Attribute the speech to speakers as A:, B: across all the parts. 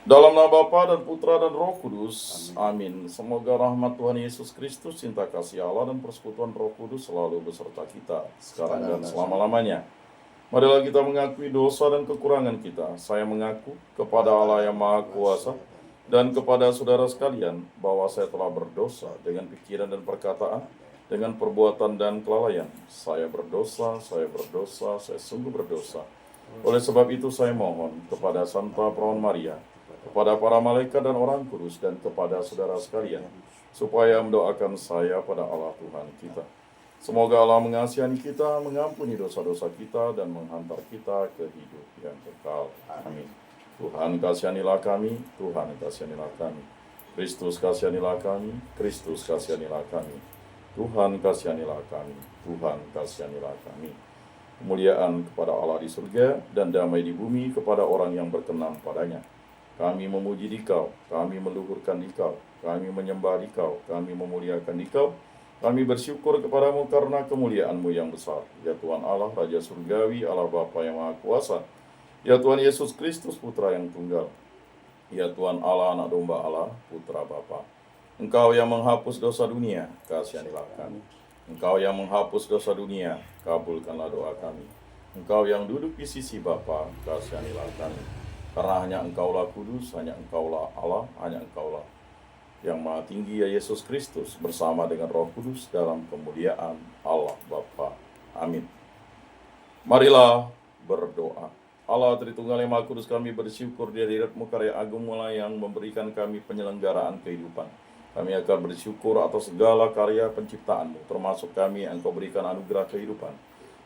A: Dalam nama Bapa dan Putra dan Roh Kudus. Amin. Semoga rahmat Tuhan Yesus Kristus, cinta kasih Allah dan persekutuan Roh Kudus selalu beserta kita sekarang dan selama-lamanya. Marilah kita mengakui dosa dan kekurangan kita. Saya mengaku kepada Allah yang Maha Kuasa dan kepada saudara sekalian bahwa saya telah berdosa dengan pikiran dan perkataan, dengan perbuatan dan kelalaian. Saya berdosa, saya sungguh berdosa. Oleh sebab itu saya mohon kepada Santa Perawan Maria, kepada para malaikat dan orang kudus, dan kepada saudara sekalian, supaya mendoakan saya pada Allah Tuhan kita. Semoga Allah mengasihani kita, mengampuni dosa-dosa kita, dan menghantar kita ke hidup yang kekal. Amin. Tuhan kasihanilah kami, Tuhan kasihanilah kami. Kristus kasihanilah kami, Kristus kasihanilah kami. Tuhan kasihanilah kami, Tuhan kasihanilah kami. Kemuliaan kepada Allah di surga dan damai di bumi kepada orang yang berkenan padanya. Kami memuji Dikau, kami meluhurkan Dikau, kami menyembah Dikau, kami memuliakan Dikau. Kami bersyukur kepadamu karena kemuliaan-Mu yang besar. Ya Tuhan Allah, Raja Surgawi, Allah Bapa yang Maha Kuasa. Ya Tuhan Yesus Kristus, Putra yang tunggal. Ya Tuhan Allah, Anak Domba Allah, Putra Bapa. Engkau yang menghapus dosa dunia, kasihanilah kami. Engkau yang menghapus dosa dunia, kabulkanlah doa kami. Engkau yang duduk di sisi Bapa, kasihanilah kami. Karena hanya Engkaulah kudus, hanya Engkaulah Allah, hanya Engkaulah yang Maha Tinggi, ya Yesus Kristus, bersama dengan Roh Kudus dalam kemuliaan Allah Bapa. Amin. Marilah berdoa. Allah Tritunggal yang Maha Kudus, kami bersyukur di hadirat-Mu karya agung yang memberikan kami penyelenggaraan kehidupan. Kami akan bersyukur atas segala karya penciptaan-Mu, termasuk kami yang Engkau berikan anugerah kehidupan.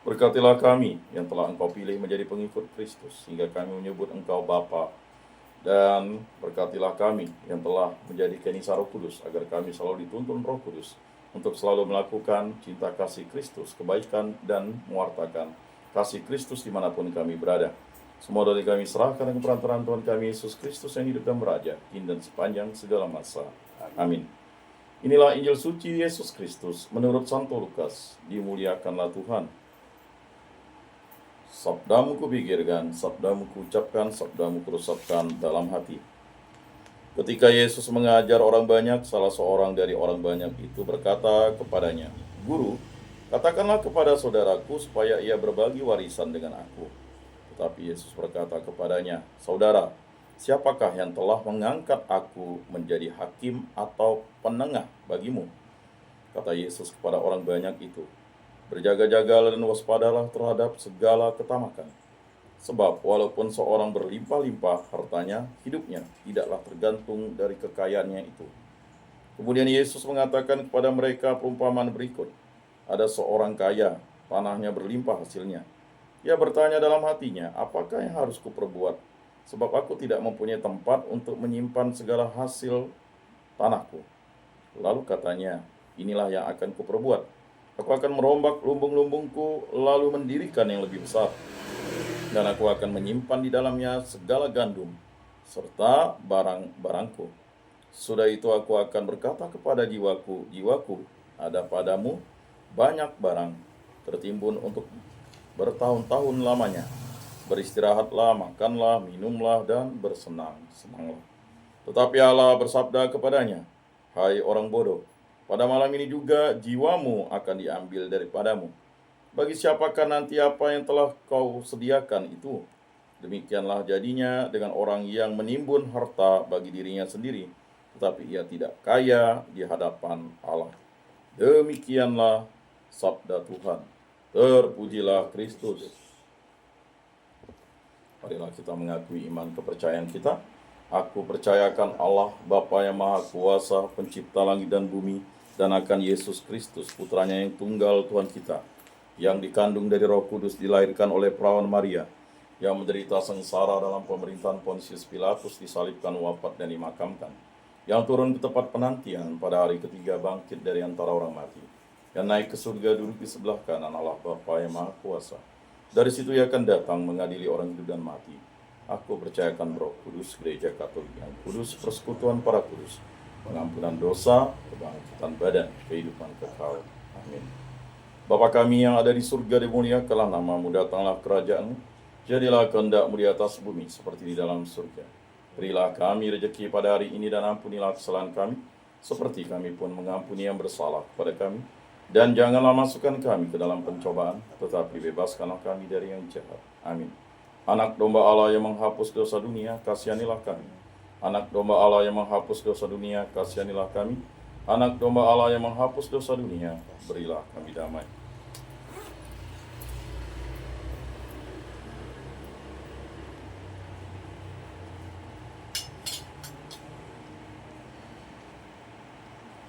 A: Berkatilah kami yang telah Engkau pilih menjadi pengikut Kristus, sehingga kami menyebut Engkau Bapa. Dan berkatilah kami yang telah menjadi Kenisa Roh Kudus, agar kami selalu dituntun Roh Kudus untuk selalu melakukan cinta kasih Kristus, kebaikan, dan mewartakan kasih Kristus dimanapun kami berada. Semua dari kami serahkan dengan perantaraan Tuhan kami Yesus Kristus yang hidup dan beraja, kini dan sepanjang segala masa. Amin. Inilah Injil suci Yesus Kristus menurut Santo Lukas. Dimuliakanlah Tuhan. Sabdamu kupikirkan, sabdamu kuucapkan, sabdamu kuresapkan dalam hati. Ketika Yesus mengajar orang banyak, salah seorang dari orang banyak itu berkata kepadanya, "Guru, katakanlah kepada saudaraku supaya ia berbagi warisan dengan aku." Tetapi Yesus berkata kepadanya, "Saudara, siapakah yang telah mengangkat aku menjadi hakim atau penengah bagimu?" Kata Yesus kepada orang banyak itu, "Berjaga-jagalah dan waspadalah terhadap segala ketamakan. Sebab walaupun seorang berlimpah-limpah hartanya, hidupnya tidaklah tergantung dari kekayaannya itu." Kemudian Yesus mengatakan kepada mereka perumpamaan berikut. Ada seorang kaya, tanahnya berlimpah hasilnya. Ia bertanya dalam hatinya, "Apakah yang harus kuperbuat? Sebab aku tidak mempunyai tempat untuk menyimpan segala hasil tanahku." Lalu katanya, "Inilah yang akan kuperbuat. Aku akan merombak lumbung-lumbungku, lalu mendirikan yang lebih besar. Dan aku akan menyimpan di dalamnya segala gandum, serta barang-barangku. Sudah itu aku akan berkata kepada jiwaku, 'Jiwaku, ada padamu banyak barang tertimbun untuk bertahun-tahun lamanya. Beristirahatlah, makanlah, minumlah, dan bersenang-senanglah.' Tetapi Allah bersabda kepadanya, 'Hai orang bodoh, pada malam ini juga jiwamu akan diambil daripadamu. Bagi siapakah nanti apa yang telah kau sediakan itu?' Demikianlah jadinya dengan orang yang menimbun harta bagi dirinya sendiri, tetapi ia tidak kaya di hadapan Allah." Demikianlah sabda Tuhan. Terpujilah Kristus. Marilah kita mengakui iman kepercayaan kita. Aku percayakan Allah, Bapa yang Maha Kuasa, pencipta langit dan bumi, dan akan Yesus Kristus, putranya yang tunggal Tuhan kita, yang dikandung dari Roh Kudus, dilahirkan oleh perawan Maria, yang menderita sengsara dalam pemerintahan Pontius Pilatus, disalibkan, wafat, dan dimakamkan, yang turun ke tempat penantian, pada hari ketiga bangkit dari antara orang mati, yang naik ke surga, duduk di sebelah kanan Allah Bapa yang Maha Kuasa. Dari situ ia akan datang mengadili orang hidup dan mati. Aku percayakan Roh Kudus, Gereja Katolik yang kudus, persekutuan para kudus, pengampunan dosa, kebangkitan badan, kehidupan kekal. Amin. Bapa kami yang ada di surga, dimuliakanlah namamu, datanglah kerajaan-Mu, jadilah kehendak-Mu di atas bumi seperti di dalam surga. Berilah kami rezeki pada hari ini dan ampunilah kesalahan kami, seperti kami pun mengampuni yang bersalah kepada kami. Dan janganlah masukkan kami ke dalam pencobaan, tetapi bebaskanlah kami dari yang jahat. Amin. Anak domba Allah yang menghapus dosa dunia, kasihanilah kami. Anak domba Allah yang menghapus dosa dunia, kasihanilah kami. Anak domba Allah yang menghapus dosa dunia, berilah kami damai.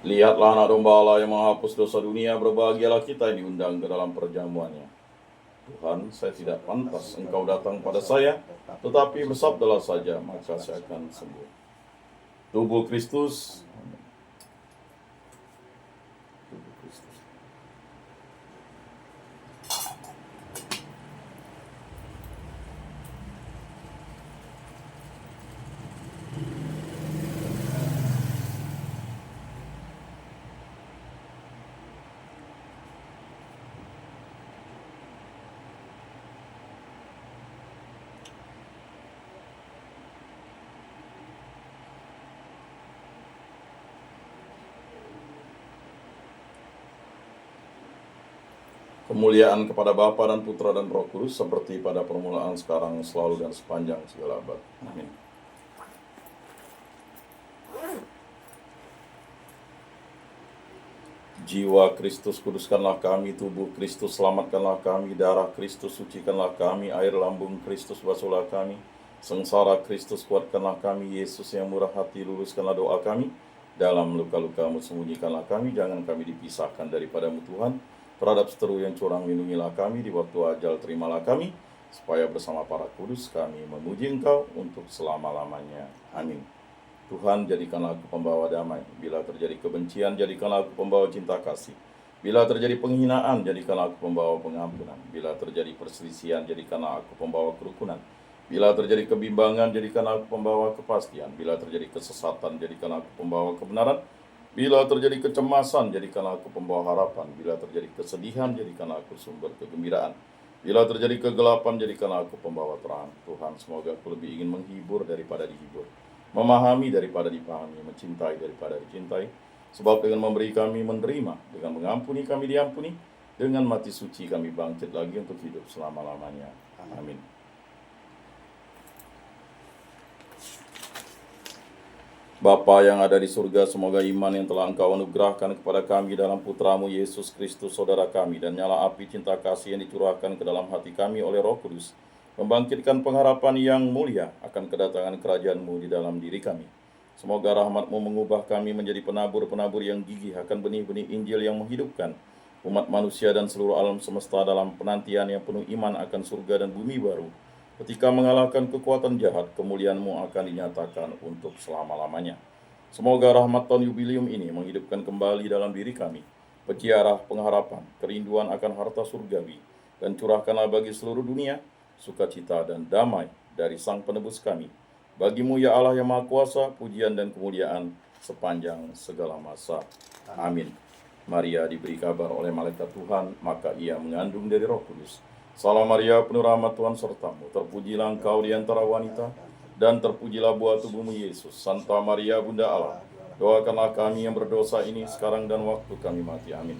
A: Lihatlah anak domba Allah yang menghapus dosa dunia, berbahagialah kita yang diundang ke dalam perjamuannya. Tuhan, saya tidak pantas Engkau datang pada saya, tetapi bersabdalah saja, maka saya akan sembuh. Tubuh Kristus. Tubuh Kristus. Kemuliaan kepada Bapa dan Putra dan Roh Kudus, seperti pada permulaan, sekarang, selalu, dan sepanjang segala abad. Amin. Jiwa Kristus kuduskanlah kami, tubuh Kristus selamatkanlah kami, darah Kristus sucikanlah kami, air lambung Kristus basuhlah kami, sengsara Kristus kuatkanlah kami, Yesus yang murah hati luluskanlah doa kami, dalam luka-lukamu sembunyikanlah kami, jangan kami dipisahkan daripadamu Tuhan, terhadap seteru yang curang lindungilah kami, di waktu ajal terimalah kami, supaya bersama para kudus kami memuji Engkau untuk selama-lamanya. Amin. Tuhan, jadikanlah aku pembawa damai. Bila terjadi kebencian, jadikanlah aku pembawa cinta kasih. Bila terjadi penghinaan, jadikanlah aku pembawa pengampunan. Bila terjadi perselisihan, jadikanlah aku pembawa kerukunan. Bila terjadi kebimbangan, jadikanlah aku pembawa kepastian. Bila terjadi kesesatan, jadikanlah aku pembawa kebenaran. Bila terjadi kecemasan, jadikanlah aku pembawa harapan. Bila terjadi kesedihan, jadikanlah aku sumber kegembiraan. Bila terjadi kegelapan, jadikanlah aku pembawa terang. Tuhan, semoga aku lebih ingin menghibur daripada dihibur, memahami daripada dipahami, mencintai daripada dicintai. Sebab dengan memberi kami menerima, dengan mengampuni kami diampuni, dengan mati suci kami bangkit lagi untuk hidup selama-lamanya. Amin. Bapa yang ada di surga, semoga iman yang telah Engkau anugerahkan kepada kami dalam Putramu Yesus Kristus, saudara kami, dan nyala api cinta kasih yang dicurahkan ke dalam hati kami oleh Roh Kudus, membangkitkan pengharapan yang mulia akan kedatangan kerajaan-Mu di dalam diri kami. Semoga rahmat-Mu mengubah kami menjadi penabur-penabur yang gigih akan benih-benih Injil yang menghidupkan umat manusia dan seluruh alam semesta dalam penantian yang penuh iman akan surga dan bumi baru. Ketika mengalahkan kekuatan jahat, kemuliaan-Mu akan dinyatakan untuk selama-lamanya. Semoga rahmat tahun yubileum ini menghidupkan kembali dalam diri kami peziarah pengharapan, kerinduan akan harta surgawi, dan curahkanlah bagi seluruh dunia sukacita dan damai dari Sang Penebus kami. Bagi-Mu ya Allah yang Maha Kuasa, pujian dan kemuliaan sepanjang segala masa. Amin. Maria diberi kabar oleh malaikat Tuhan, maka ia mengandung dari Roh Kudus. Salam Maria, penuh rahmat Tuhan sertamu, terpujilah engkau di antara wanita, dan terpujilah buah tubuhmu Yesus. Santa Maria Bunda Allah, doakanlah kami yang berdosa ini sekarang dan waktu kami mati. Amin.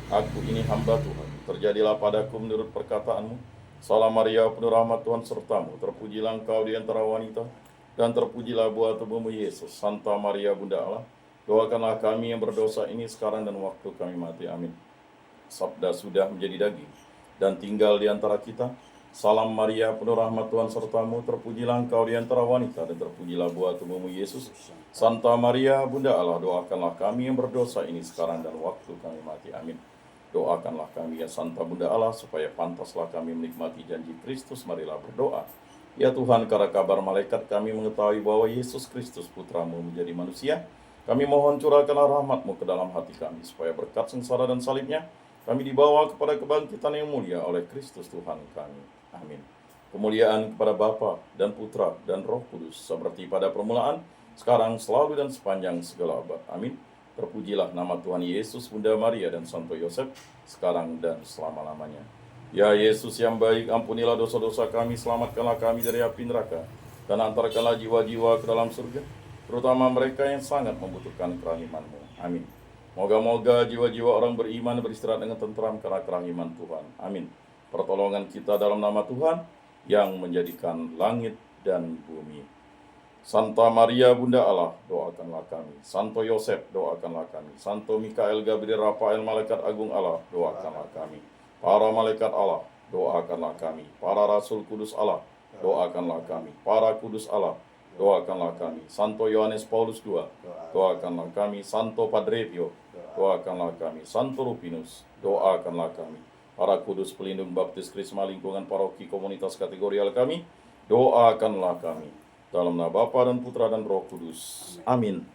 A: Aku ini hamba Tuhan, terjadilah padaku menurut perkataanmu. Salam Maria, penuh rahmat Tuhan sertamu, terpujilah engkau di antara wanita, dan terpujilah buah tubuhmu Yesus. Santa Maria Bunda Allah, doakanlah kami yang berdosa ini sekarang dan waktu kami mati. Amin. Sabda sudah menjadi daging dan tinggal di antara kita. Salam Maria, penuh rahmat Tuhan sertamu, terpujilah engkau di antara wanita, dan terpujilah buah tubuhmu Yesus. Santa Maria Bunda Allah, doakanlah kami yang berdosa ini sekarang dan waktu kami mati. Amin. Doakanlah kami ya Santa Bunda Allah, supaya pantaslah kami menikmati janji Kristus. Marilah berdoa. Ya Tuhan, karena kabar malaikat kami mengetahui bahwa Yesus Kristus Putramu menjadi manusia, kami mohon curahkanlah rahmat-Mu ke dalam hati kami, supaya berkat sengsara dan salibnya, kami dibawa kepada kebangkitan yang mulia oleh Kristus Tuhan kami. Amin. Kemuliaan kepada Bapa dan Putra dan Roh Kudus, seperti pada permulaan, sekarang, selalu, dan sepanjang segala abad. Amin. Terpujilah nama Tuhan Yesus, Bunda Maria, dan Santo Yosef, sekarang dan selama-lamanya. Ya Yesus yang baik, ampunilah dosa-dosa kami, selamatkanlah kami dari api neraka, dan antarkanlah jiwa-jiwa ke dalam surga, terutama mereka yang sangat membutuhkan kerahiman-Mu. Amin. Moga-moga jiwa-jiwa orang beriman beristirahat dengan tentram karena kerahiman Tuhan. Amin. Pertolongan kita dalam nama Tuhan yang menjadikan langit dan bumi. Santa Maria Bunda Allah, doakanlah kami. Santo Yosef, doakanlah kami. Santo Mikael, Gabriel, Rafael, Malaikat Agung Allah, doakanlah kami. Para malaikat Allah, doakanlah kami. Para Rasul Kudus Allah, doakanlah kami. Para Kudus Allah, doakanlah kami. Santo Yohanes Paulus II, doakanlah kami. Santo Padre Pio, doakanlah kami. Santo Rupinus, doakanlah kami. Para Kudus pelindung baptis Krisma lingkungan paroki komunitas kategorial kami, doakanlah kami. Dalam nama Bapa dan Putra dan Roh Kudus. Amin.